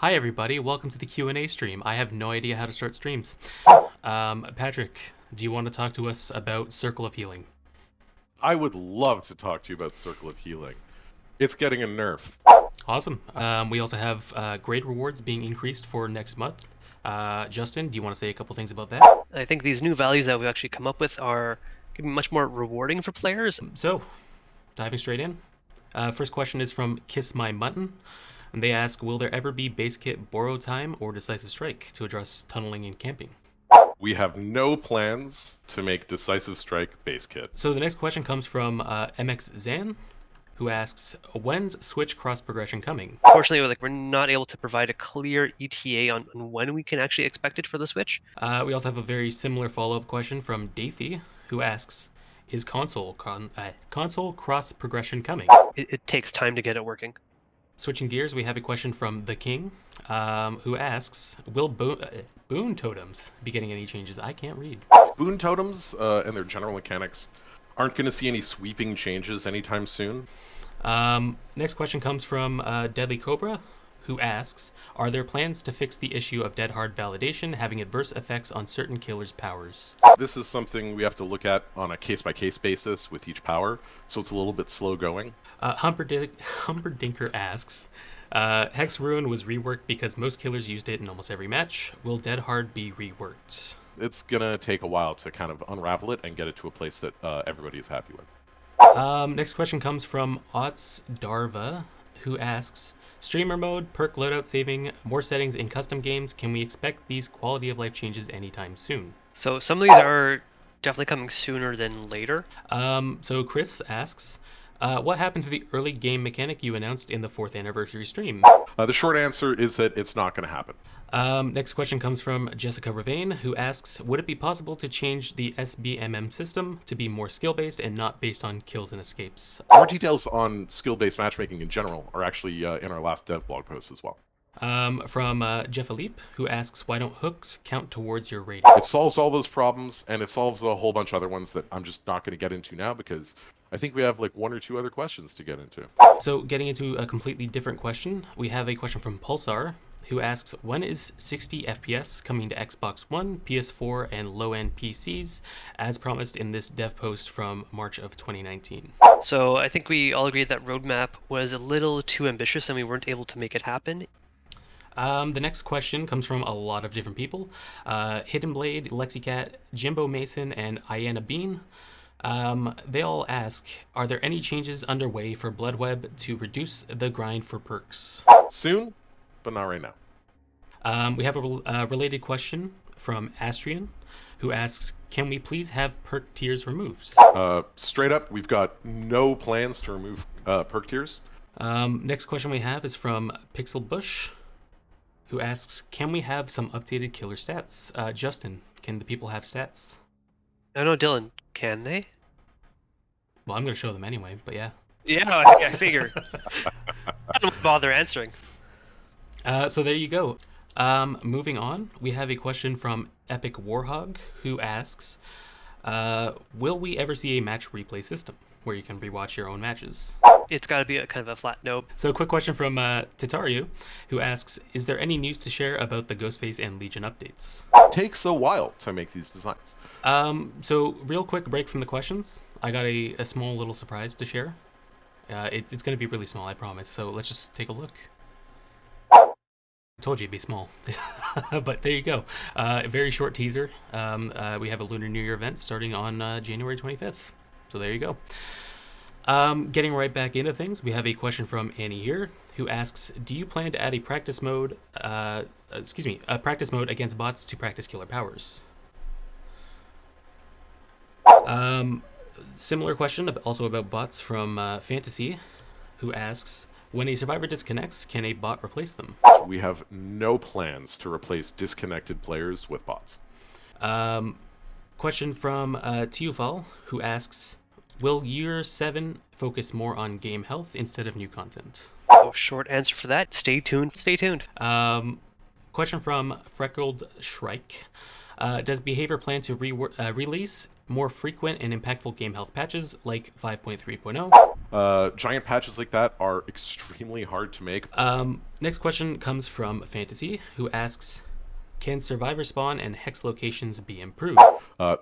Hi everybody, welcome to the Q&A stream. I have no idea how to start streams. Patrick, do you want to talk to us about Circle of Healing? I would love to talk to you about Circle of Healing. It's getting a nerf. Awesome. We also have grade rewards being increased for next month. Justin, do you want to say a couple things about that? I think these new values that we've actually come up with are going to be much more rewarding for players. So, diving straight in. First question is from Kiss My Mutton. And they ask, will there ever be base kit borrow time or decisive strike to address tunneling and camping? We have no plans to make Decisive Strike base kit. So the next question comes from MX Zan, who asks, when's Switch cross progression coming? Fortunately, we're not able to provide a clear ETA on when we can actually expect it for the Switch. We also have a very similar follow-up question from Dathy, who asks, is console cross progression coming? It takes time to get it working. Switching gears, we have a question from The King, who asks, will boon totems be getting any changes? I can't read. Boon totems and their general mechanics aren't going to see any sweeping changes anytime soon. Next question comes from Deadly Cobra, who asks, are there plans to fix the issue of dead hard validation having adverse effects on certain killers' powers? This is something we have to look at on a case-by-case basis with each power, so it's a little bit slow going. Humperdinker asks, Hex Ruin was reworked because most killers used it in almost every match. Will Dead Hard be reworked? It's going to take a while to kind of unravel it and get it to a place that everybody is happy with. Next question comes from Ots Darva, who asks, streamer mode, perk loadout saving, more settings in custom games. Can we expect these quality of life changes anytime soon? So some of these are definitely coming sooner than later. So Chris asks, what happened to the early game mechanic you announced in the 4th anniversary stream? The short answer is that it's not going to happen. Next question comes from Jessica Ravane, who asks, would it be possible to change the SBMM system to be more skill-based and not based on kills and escapes? More details on skill-based matchmaking in general are actually in our last dev blog post as well. From Jeff Philippe, who asks, why don't hooks count towards your rating? It solves all those problems, and it solves a whole bunch of other ones that I'm just not going to get into now because I think we have like one or two other questions to get into. So getting into a completely different question, we have a question from Pulsar, who asks, when is 60 FPS coming to Xbox One, PS4, and low-end PCs, as promised in this dev post from March of 2019? So I think we all agreed that roadmap was a little too ambitious and we weren't able to make it happen. The next question comes from a lot of different people. Hidden Blade, Lexicat, Jimbo Mason, and Iana Bean. They all ask, are there any changes underway for Bloodweb to reduce the grind for perks? Soon, but not right now. We have a related question from Astrian, who asks, can we please have perk tiers removed? Straight up, we've got no plans to remove perk tiers. Next question we have is from Pixel Bush, who asks, can we have some updated killer stats? Justin, can the people have stats? I don't know, Dylan, can they? Well, I'm going to show them anyway, but yeah. Yeah, I figured. I don't bother answering. So there you go. Moving on, we have a question from Epic Warhog, who asks, will we ever see a match replay system where you can rewatch your own matches? It's got to be a kind of a flat no. So a quick question from Tataru, who asks, is there any news to share about the Ghostface and Legion updates? It takes a while to make these designs. So real quick break from the questions. I got a small little surprise to share. It's going to be really small, I promise. So let's just take a look. I told you it'd be small. But there you go. A very short teaser. We have a Lunar New Year event starting on January 25th. So there you go. Getting right back into things, we have a question from Annie here, who asks, do you plan to add a practice mode, against bots to practice killer powers? Similar question, also about bots from Fantasy, who asks, when a survivor disconnects, can a bot replace them? We have no plans to replace disconnected players with bots. Question from Tiufal, who asks, will Year 7 focus more on game health instead of new content? Oh, short answer for that. Stay tuned. Stay tuned. Question from Freckled Shrike. Does Behavior plan to release more frequent and impactful game health patches like 5.3.0? Giant patches like that are extremely hard to make. Next question comes from Fantasy, who asks, can survivor spawn and hex locations be improved?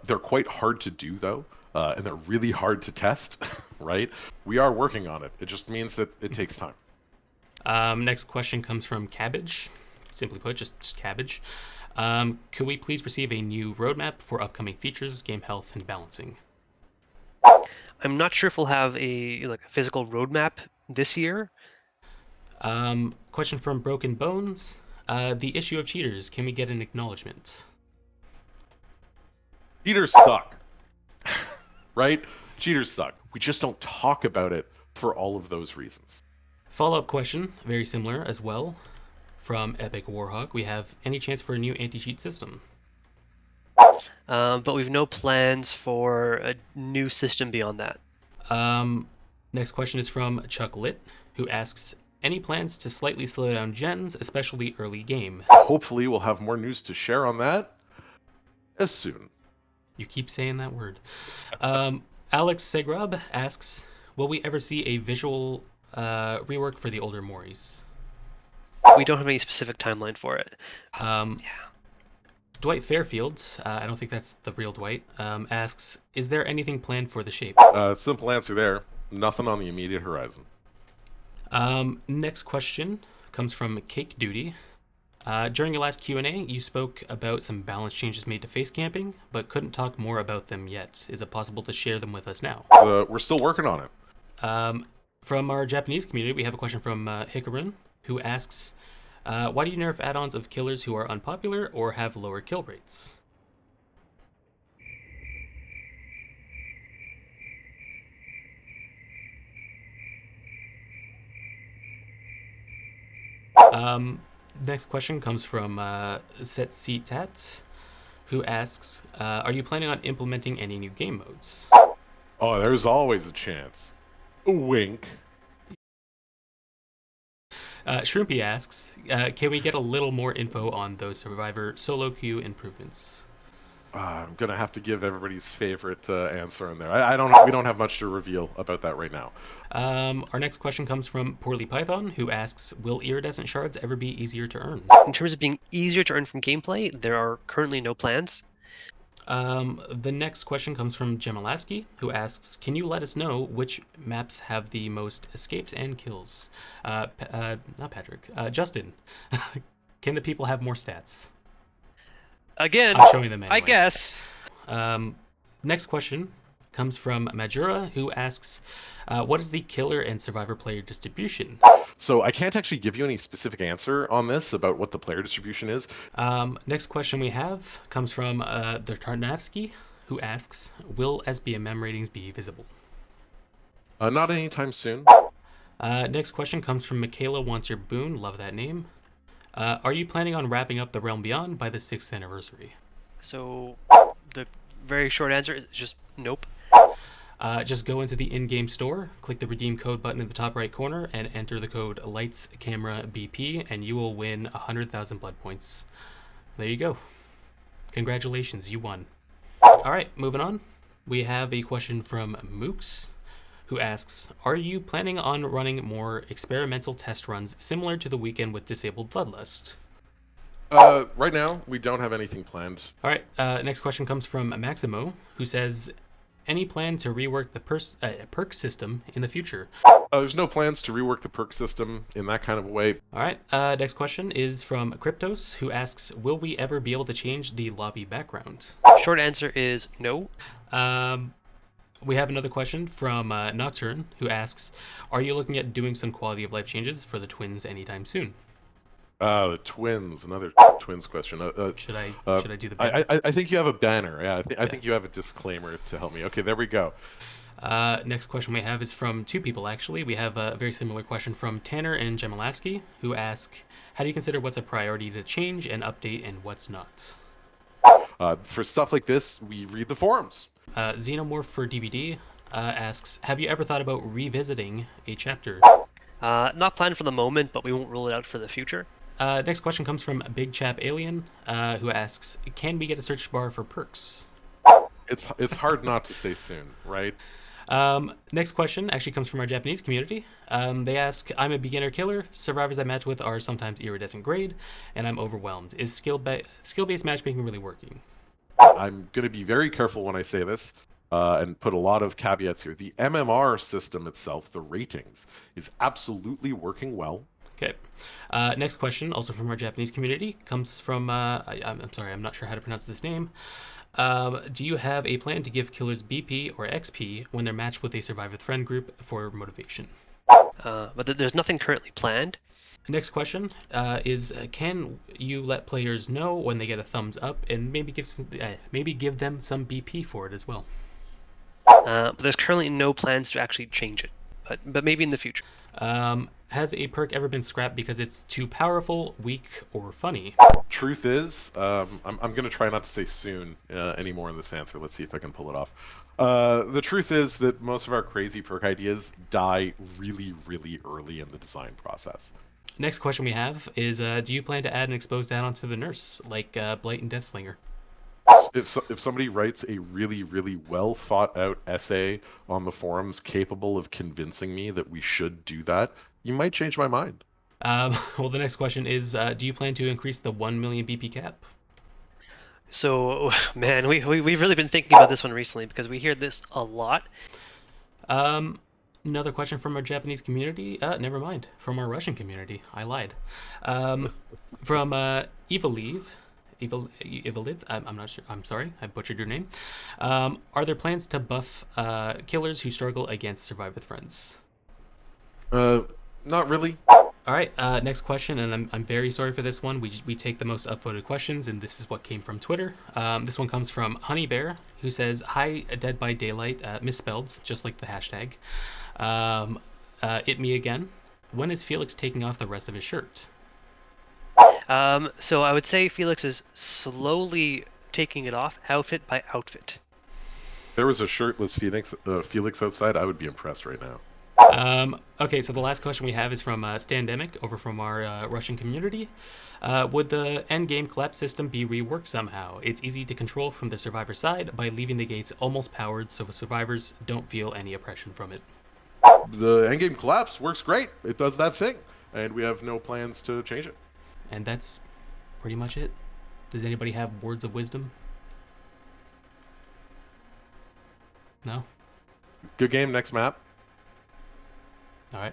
They're quite hard to do, though, and they're really hard to test, right? We are working on it. It just means that it takes time. Next question comes from Cabbage. Simply put, just Cabbage. Could we please receive a new roadmap for upcoming features, game health, and balancing? I'm not sure if we'll have a physical roadmap this year. Question from Broken Bones. The issue of cheaters, can we get an acknowledgement? Cheaters suck, right? Cheaters suck. We just don't talk about it for all of those reasons. Follow-up question, very similar as well, from Epic Warhawk. We have any chance for a new anti-cheat system? But we've no plans for a new system beyond that. Next question is from Chuck Litt, who asks, any plans to slightly slow down gens, especially early game? Hopefully we'll have more news to share on that as soon. You keep saying that word. Alex Segrab asks, will we ever see a visual rework for the older Moris? We don't have any specific timeline for it. Dwight Fairfield, I don't think that's the real Dwight, asks, is there anything planned for the shape? Simple answer there. Nothing on the immediate horizon. Next question comes from Cake Duty. During your last Q&A, you spoke about some balance changes made to face camping, but couldn't talk more about them yet. Is it possible to share them with us now? We're still working on it. From our Japanese community, we have a question from Hikarun, who asks, why do you nerf add-ons of killers who are unpopular or have lower kill rates? Next question comes from Setsitat, who asks, are you planning on implementing any new game modes? Oh, there's always a chance. Wink. Shrimpy asks, can we get a little more info on those Survivor solo queue improvements? I'm gonna have to give everybody's favorite answer in there. We don't have much to reveal about that right now. Our next question comes from Poorly Python, who asks, will iridescent shards ever be easier to earn? In terms of being easier to earn from gameplay, there are currently no plans. The next question comes from Gemalaski, who asks, can you let us know which maps have the most escapes and kills? Not Patrick. Justin, can the people have more stats? Again, I'm showing them anyway. I guess. Next question comes from Majura, who asks, what is the killer and survivor player distribution? So I can't actually give you any specific answer on this about what the player distribution is. Next question we have comes from Tarnavsky, who asks, will SBMM ratings be visible? Not anytime soon. Next question comes from Michaela Wants Your Boon. Love that name. Are you planning on wrapping up The Realm Beyond by the 6th anniversary? So the very short answer is just nope. Just go into the in-game store, click the redeem code button in the top right corner, and enter the code LIGHTSCAMERABP, and you will win 100,000 blood points. There you go. Congratulations, you won. Alright, moving on. We have a question from Mooks, who asks, are you planning on running more experimental test runs similar to the weekend with Disabled Bloodlust? Right now, we don't have anything planned. Alright, next question comes from Maximo, who says, any plan to rework the perk system in the future? There's no plans to rework the perk system in that kind of a way. Alright, next question is from Cryptos, who asks, will we ever be able to change the lobby background? Short answer is no. We have another question from Nocturne, who asks, are you looking at doing some quality of life changes for the twins anytime soon? The twins, another twins question. Should I do the banner? I think you have a banner. Yeah, I think you have a disclaimer to help me. Okay, there we go. Next question we have is from two people, actually. We have a very similar question from Tanner and Gemalaski, who ask, how do you consider what's a priority to change and update and what's not? For stuff like this, we read the forums. Xenomorph for DBD asks, have you ever thought about revisiting a chapter? Not planned for the moment, but we won't rule it out for the future. Next question comes from Big Chap Alien, who asks, can we get a search bar for perks? it's hard not to say soon, right? Next question actually comes from our Japanese community. They ask, I'm a beginner killer. Survivors I match with are sometimes iridescent grade, and I'm overwhelmed. Is skill-based matchmaking really working? I'm going to be very careful when I say this, and put a lot of caveats here. The MMR system itself, the ratings, is absolutely working well. Okay. Next question, also from our Japanese community, comes from, I'm sorry, I'm not sure how to pronounce this name. Do you have a plan to give killers BP or XP when they're matched with a survivor friend group for motivation? But there's nothing currently planned. Next question is: can you let players know when they get a thumbs up, and maybe give them some BP for it as well? But there's currently no plans to actually change it. But maybe in the future. Has a perk ever been scrapped because it's too powerful, weak, or funny? Truth is, I'm going to try not to say soon anymore in this answer. Let's see if I can pull it off. The truth is that most of our crazy perk ideas die really, really early in the design process. Next question we have is: do you plan to add an exposed add-on to the nurse, like Blight and Deathslinger? If somebody writes a really, really well thought out essay on the forums capable of convincing me that we should do that, you might change my mind. Well, the next question is: do you plan to increase the 1 million BP cap? So, man, we've really been thinking about this one recently because we hear this a lot. Another question from our Japanese community. Never mind. From our Russian community. I lied. From Evalive. Evalive. I'm not sure. I'm sorry. I butchered your name. Are there plans to buff killers who struggle against survive with friends? Not really. All right. Next question, and I'm very sorry for this one. We take the most upvoted questions, and this is what came from Twitter. This one comes from Honey Bear, who says, "Hi, Dead by Daylight," misspelled, just like the hashtag. It me again. When is Felix taking off the rest of his shirt? So I would say Felix is slowly taking it off, outfit by outfit. If there was a shirtless Felix outside, I would be impressed right now. Okay, so the last question we have is from Standemic, over from our Russian community. Would the endgame collapse system be reworked somehow? It's easy to control from the survivor side by leaving the gates almost powered so the survivors don't feel any oppression from it. The endgame collapse works great. It does that thing, and we have no plans to change it. And that's pretty much it. Does anybody have words of wisdom? No? Good game. Next map. All right.